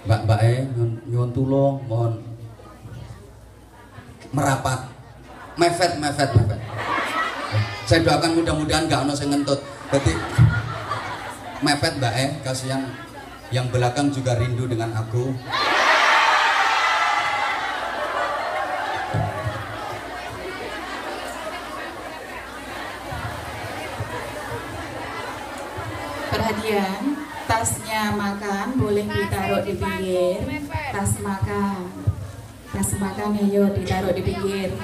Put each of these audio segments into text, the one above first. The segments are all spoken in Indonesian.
Mbak nyuwun tulung, mohon merapat, mepet. Saya doakan mudah-mudahan gak ono sing ngentut. Jadi mepet Mbak kasihan yang belakang juga rindu dengan aku. Perhatian, tasnya makan boleh ditaruh di pinggir. Tas makan ayo ditaruh di pinggir.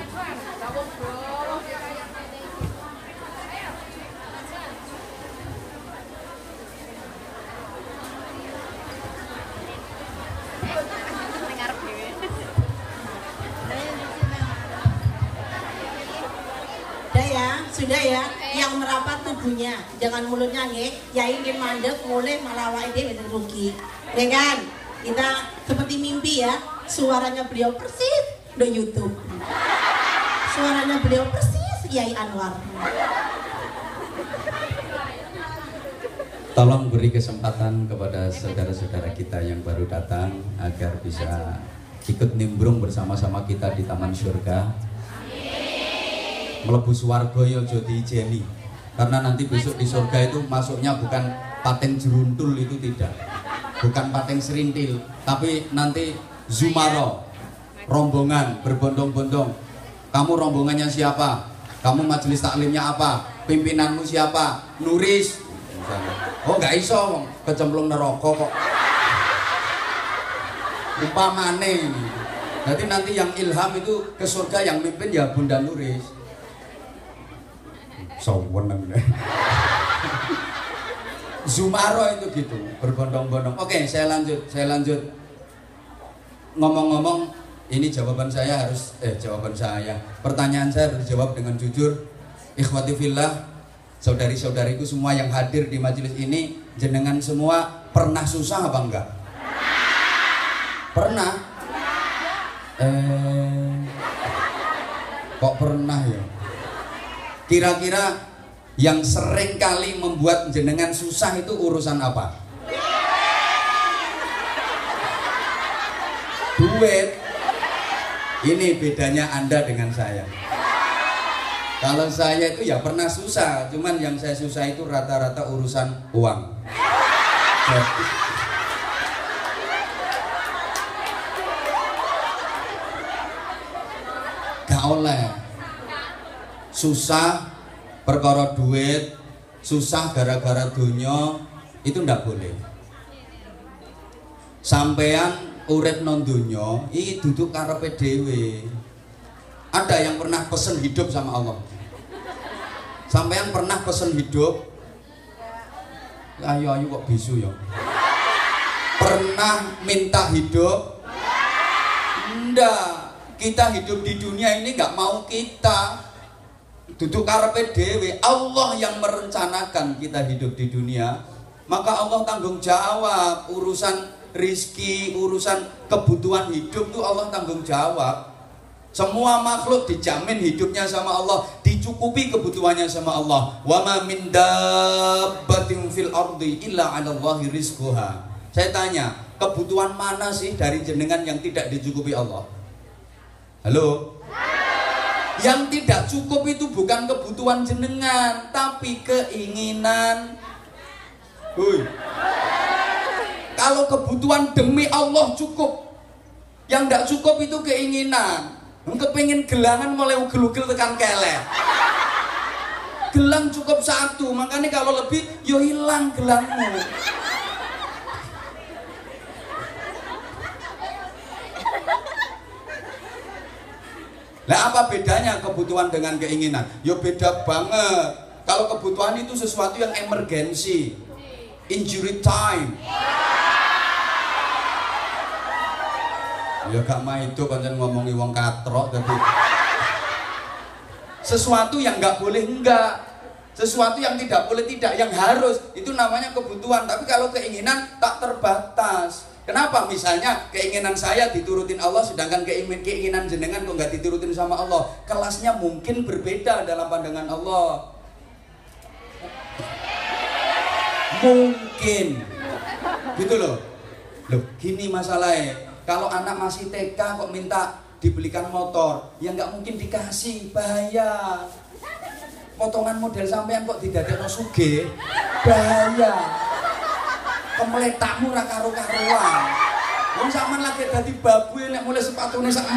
Sudah ya, yang merapat tubuhnya, jangan mulutnya nge, ya ingin mandek, mulai malah dia bisa rugi, ya kan? Kita seperti mimpi ya, suaranya beliau persis di YouTube, suaranya beliau persis Yai Anwar. Tolong beri kesempatan kepada saudara-saudara kita yang baru datang agar bisa ikut nimbrung bersama-sama kita di taman surga. Mlebu swarga ya aja diijeni. Karena nanti besok di surga itu masuknya bukan paten jeruntul, itu tidak. Bukan paten serintil, tapi nanti zumaro, rombongan berbondong-bondong. Kamu rombongannya siapa? Kamu majelis taklimnya apa? Pimpinanmu siapa? Nuris. Oh nggak iso, kecemplung neraka kok. Umpamane. Jadi nanti yang ilham itu ke surga yang mimpin ya Bunda Nuris. Saweneng. Zumaro itu gitu, berbondong-bondong. Oke, saya lanjut. Ngomong-ngomong, ini jawaban saya pertanyaan saya harus dijawab dengan jujur. Ikhwati fillah, saudari-saudariku semua yang hadir di majelis ini, jenengan semua pernah susah apa enggak? Pernah? Kok pernah ya? Kira-kira yang sering kali membuat jenengan susah itu urusan apa? Duit. Ini bedanya Anda dengan saya. Kalau saya itu ya pernah susah, cuman yang saya susah itu rata-rata urusan uang. Gak oleh. Susah perkara duit, susah gara-gara dunya, itu ndak boleh. Sampean urip non dunya iki duduk karepe dhewe. Ada yang pernah pesen hidup sama Allah? Sampean pernah pesen hidup? Ayo kok bisu ya. Pernah minta hidup? Ndak. Kita hidup di dunia ini nggak mau kita. Duduk karepe dhewe, Allah yang merencanakan kita hidup di dunia, maka Allah tanggung jawab urusan rizki, urusan kebutuhan hidup tuh Allah tanggung jawab. Semua makhluk dijamin hidupnya sama Allah, dicukupi kebutuhannya sama Allah. Wa ma min dabbatin fil ardi illa 'ala Allahi rizquha. Saya tanya, kebutuhan mana sih dari jenengan yang tidak dicukupi Allah? Halo? Yang tidak cukup itu bukan kebutuhan jenengan, tapi keinginan. Kalau kebutuhan demi Allah cukup, yang tidak cukup itu keinginan. Kepingin gelangan mulai ugel-ugel tekan kelek. Gelang cukup satu, makanya kalau lebih yo hilang gelangmu. Nah, apa bedanya kebutuhan dengan keinginan? Ya beda banget. Kalau kebutuhan itu sesuatu yang emergensi, injury time. Ya gak mah itu konsen ngomongi wong katrok tapi sesuatu yang nggak boleh enggak, sesuatu yang tidak boleh tidak, yang harus, itu namanya kebutuhan. Tapi kalau keinginan tak terbatas. Kenapa? Misalnya keinginan saya diturutin Allah, sedangkan keinginan jenengan kok nggak diturutin sama Allah. Kelasnya mungkin berbeda dalam pandangan Allah. Mungkin, gitu loh. Loh, gini masalahnya. Kalau anak masih TK kok minta dibelikan motor, ya nggak mungkin dikasih, bahaya. Potongan model sampean kok didadekno sugih, bahaya. Kemletakmu ra karo-karuan. Wong sampean lagi dadi babu nek mulai sepatune sak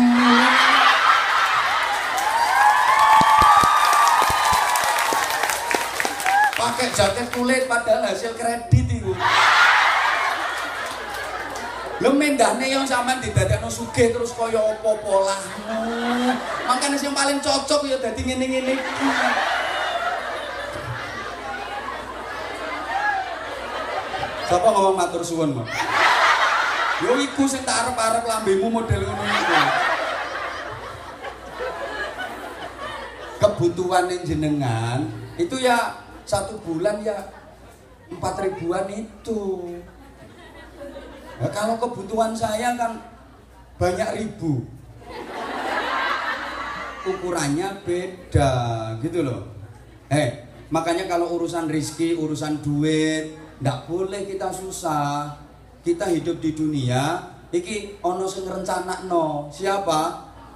pakai jaket kulit padahal hasil kredit itu. Lho mendane yang sampean didadekno sugih terus kaya apa polahmu. Makane sing paling cocok ya dadi ngene-ngene iki. Sapa ngomong matur suwun, Mas? Yo iku sing tak arep-arep lambemu model ngono iku. Kebutuhan jenengan itu ya 1 bulan ya 4.000-an itu. Nah, kalau kebutuhan saya kan banyak ribu, ukurannya beda gitu loh. Makanya kalau urusan rizki, urusan duit, nggak boleh kita susah. Kita hidup di dunia, iki ono sing ngrencanakno. Siapa?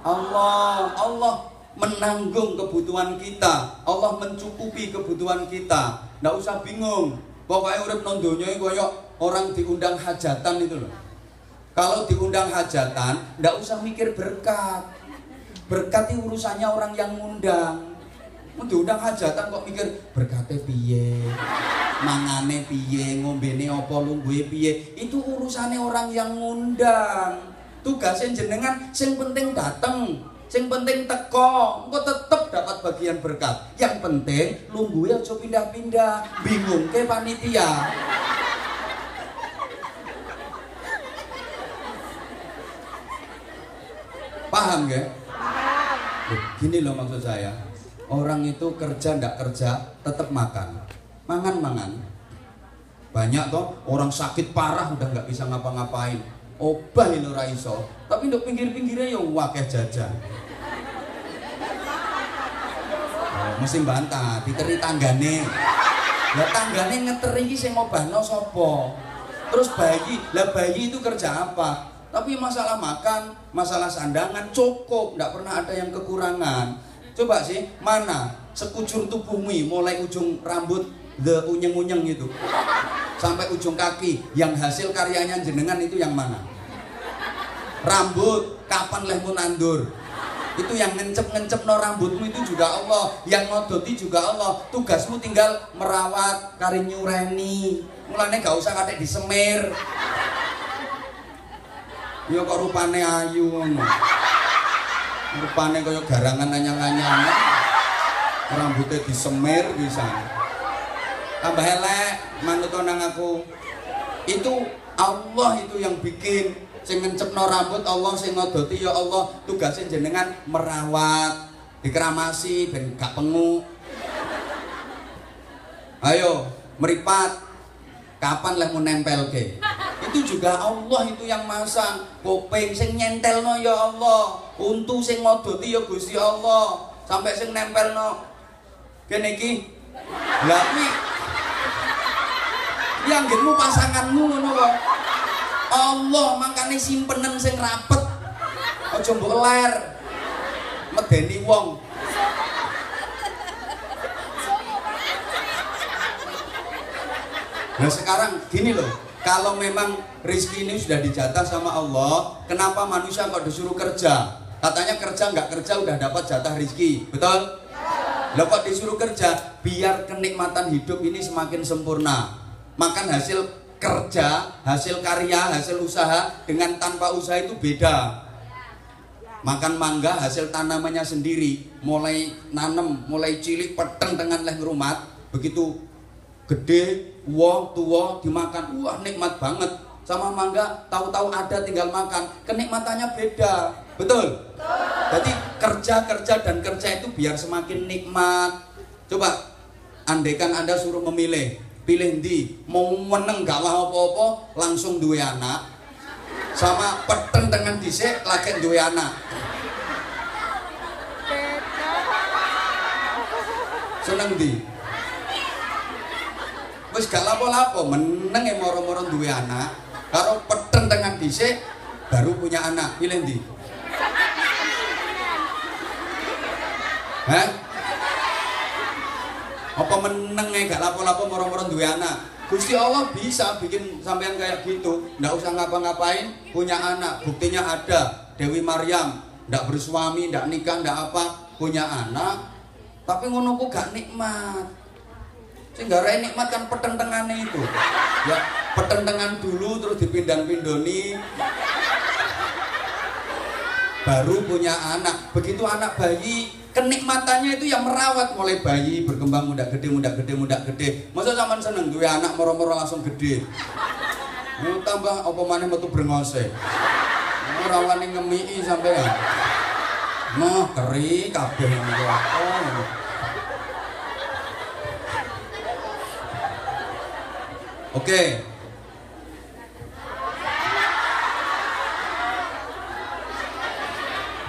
Allah. Allah menanggung kebutuhan kita. Allah mencukupi kebutuhan kita. Nggak usah bingung. Pokoknya urip nang donya iki koyo orang diundang hajatan itu loh. Kalau diundang hajatan, ndak usah mikir berkat. Berkat itu urusannya orang yang ngundang. Diundang hajatan kok mikir berkate piye, mangane piye, ngombene apa, lungguhe piye. Itu urusannya orang yang ngundang. Tugasnya jenengan sing penting dateng, sing penting teko, engko tetep dapat bagian berkat. Yang penting lungguhe aja pindah-pindah, bingung ke panitia. Paham gak? Gini loh maksud saya. Orang itu kerja ndak kerja tetap makan. Mangan. Banyak toh orang sakit parah udah nggak bisa ngapa-ngapain. Obah lho ra iso. Tapi nduk pinggir-pinggirnya ya wakeh jajan. Mesti bantah, diteri tanggane. Lah tanggane ngeteri iki sing ngobahno sapa? Terus bayi itu kerja apa? Tapi masalah makan, masalah sandangan cukup, nggak pernah ada yang kekurangan. Coba sih, mana sekujur tubuhmu mulai ujung rambut the unyeng-unyeng itu sampai ujung kaki yang hasil karyanya jenengan itu yang mana? Rambut, kapan lehmu nandur? Itu yang ngencep no rambutmu itu juga Allah, yang ngodoti juga Allah. Tugasmu tinggal merawat, kari nyureni. Mulane gak usah katek disemir. Ya kok rupane ayu ngono. Rupane kaya garangan anyang-anyang. Rambutnya disemir bisa. Tambah elek manut nang aku. Itu Allah itu yang bikin. Sing ngencepno rambut Allah, sing ngodoti ya Allah. Tugasnya jenengan merawat, dikeramasi ben gak pengu. Ayo, meripat. Kapan leh mau nempel ke? Itu juga Allah itu yang masang. Kopeng sing nyentelno ya Allah. Untu sing ngodoti ya Gusti Allah. Sampai sing nempelno kene iki. Lah kuwi yang genmu pasanganmu ngono kok. Allah makane simpenen sing rapet. Aja mbok ler. Medeni wong. Nah sekarang gini loh, kalau memang rezeki ini sudah dijatah sama Allah, kenapa manusia kok disuruh kerja? Katanya kerja nggak kerja udah dapat jatah rezeki, betul? Lah kok disuruh kerja? Biar kenikmatan hidup ini semakin sempurna. Makan hasil kerja, hasil karya, hasil usaha dengan tanpa usaha itu beda. Makan mangga hasil tanamannya sendiri, mulai nanem, mulai cilik peteng dengan leh rumat, begitu gede, tua dimakan, wah nikmat banget. Sama mangga tahu-tahu ada tinggal makan, kenikmatannya beda, betul? Jadi kerja dan kerja itu biar semakin nikmat. Coba andaikan Anda suruh memilih, pilih di mau meneng gak lah apa-apa langsung duwe anak, sama peteng dengan dhisik lagi duwe anak. Seneng di? Wis gak lapo-lapo meneng moro-moro duwe anak karo peteng dhisik baru punya anak. Pilih ndi? Hah? Apa meneng gak lapo-lapo moro-moro duwe anak? Gusti Allah bisa bikin sampean kayak gitu, ndak usah ngapa-ngapain, punya anak. Buktinya ada, Dewi Maryam ndak bersuami, ndak nikah, ndak apa, punya anak, tapi ngono ku gak nikmat. Sing garai nikmat kan petentengane itu. Ya, petentengan dulu terus dipindah-pindoni. Baru punya anak. Begitu anak bayi, kenikmatannya itu yang merawat mulai bayi berkembang muda gede. Masa zaman seneng duwe anak moro-moro langsung gede. Tambah apa maneh metu brengose. Ora wani ngemiki sampean. Noh keri kabeh niku. Oke.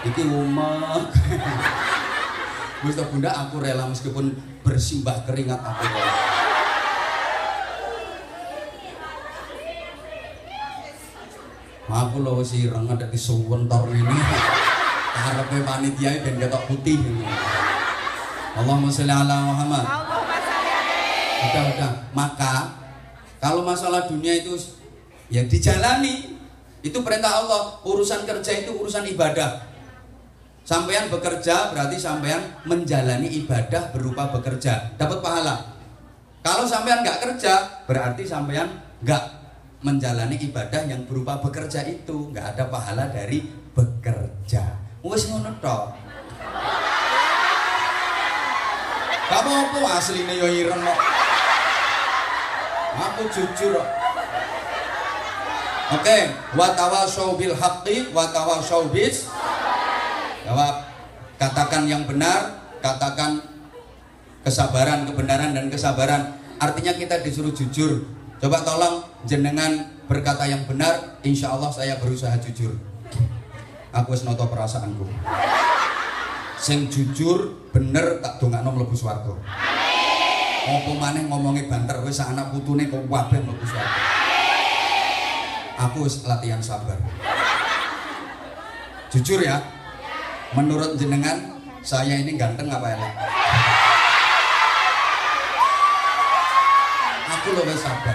Iki umek. Gusti Bunda, aku rela meskipun bersimbah keringat aku rela. Aku lho wis ireng ada di suwentor ini. Karepe panitia ben ketok putih ini. Allahumma sholli ala Muhammad. Udah. Maka kalau masalah dunia itu ya dijalani. Itu perintah Allah. Urusan kerja itu urusan ibadah. Sampean bekerja berarti sampean menjalani ibadah berupa bekerja, dapat pahala. Kalau sampean nggak kerja berarti sampean nggak menjalani ibadah yang berupa bekerja itu, nggak ada pahala dari bekerja. Wes ngono tok. Kamu apa asline yo ireng kok. Aku jujur. Oke, wa tawasau bil haqqi wa tawasau bis. Jawab, katakan yang benar, katakan kesabaran, kebenaran dan kesabaran. Artinya kita disuruh jujur. Coba tolong jenengan berkata yang benar, insya Allah saya berusaha jujur. Aku wis noto perasaanku. Sing jujur, bener tak dongakno mlebu swarga. Apa maneh ngomongnya banter wis anak putune kok kabeh mlebu swarga. Aku wis latihan sabar. Jujur ya. Menurut jenengan, saya ini ganteng apa elek? Aku lebih sabar.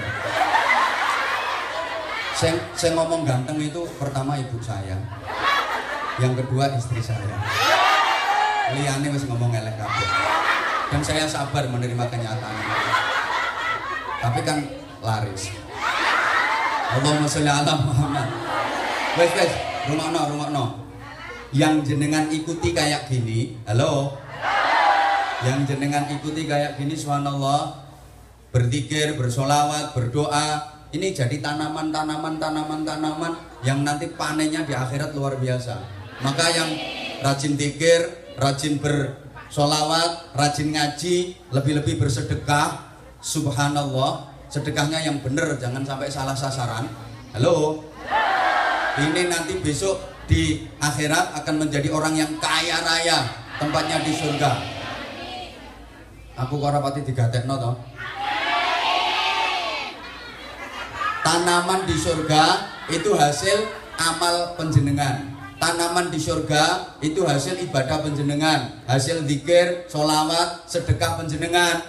Saya ngomong ganteng itu pertama ibu saya, yang kedua istri saya. Liane wis ngomong elek kabeh. Dan saya sabar menerima kenyataan. Tapi kan laris. Allahumma sholli ala Muhammad. Wes, rungokno. Yang jenengan ikuti kayak gini, halo. Yang jenengan ikuti kayak gini, subhanallah, berzikir, bersolawat, berdoa, ini jadi tanaman yang nanti panennya di akhirat luar biasa. Maka yang rajin zikir, rajin bersolawat, rajin ngaji, lebih-lebih bersedekah, subhanallah, sedekahnya yang benar, jangan sampai salah sasaran. Halo. Ini nanti besok di akhirat akan menjadi orang yang kaya raya, tempatnya di surga. Aku kok rapati digatekno to. Tanaman di surga itu hasil amal penjenengan. Tanaman di surga itu hasil ibadah penjenengan, hasil zikir, sholawat, sedekah penjenengan.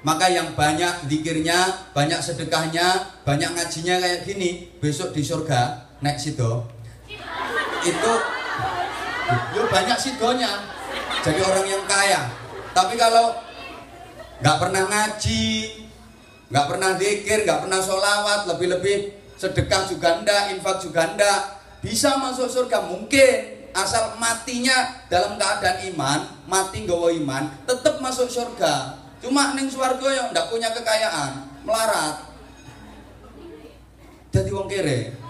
Maka yang banyak zikirnya, banyak sedekahnya, banyak ngajinya kayak gini, besok di surga nek sido itu banyak sidonya, jadi orang yang kaya. Tapi kalau nggak pernah ngaji, nggak pernah zikir, nggak pernah sholawat, lebih-lebih sedekah juga ndak, infak juga ndak, bisa masuk surga mungkin, asal matinya dalam keadaan iman, mati nggawa iman, tetap masuk surga. Cuma ning swarga yo ndak punya kekayaan, melarat, jadi wong kere.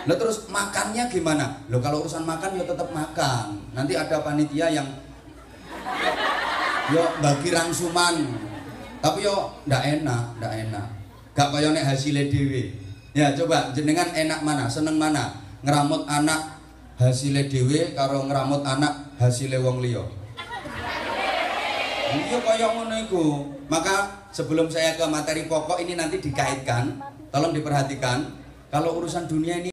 Nah terus makannya gimana? Loh kalau urusan makan ya tetap makan. Nanti ada panitia yang yo bagi rangsuman. Tapi yo ndak enak. Gak kaya nek hasilnya dhewe. Ya coba jenengan enak mana? Seneng mana? Ngeramut anak hasilnya dhewe karo ngeramut anak hasilnya wong liya. Iya kaya ngono iku. Maka sebelum saya ke materi pokok ini nanti dikaitkan, tolong diperhatikan. Kalau urusan dunia ini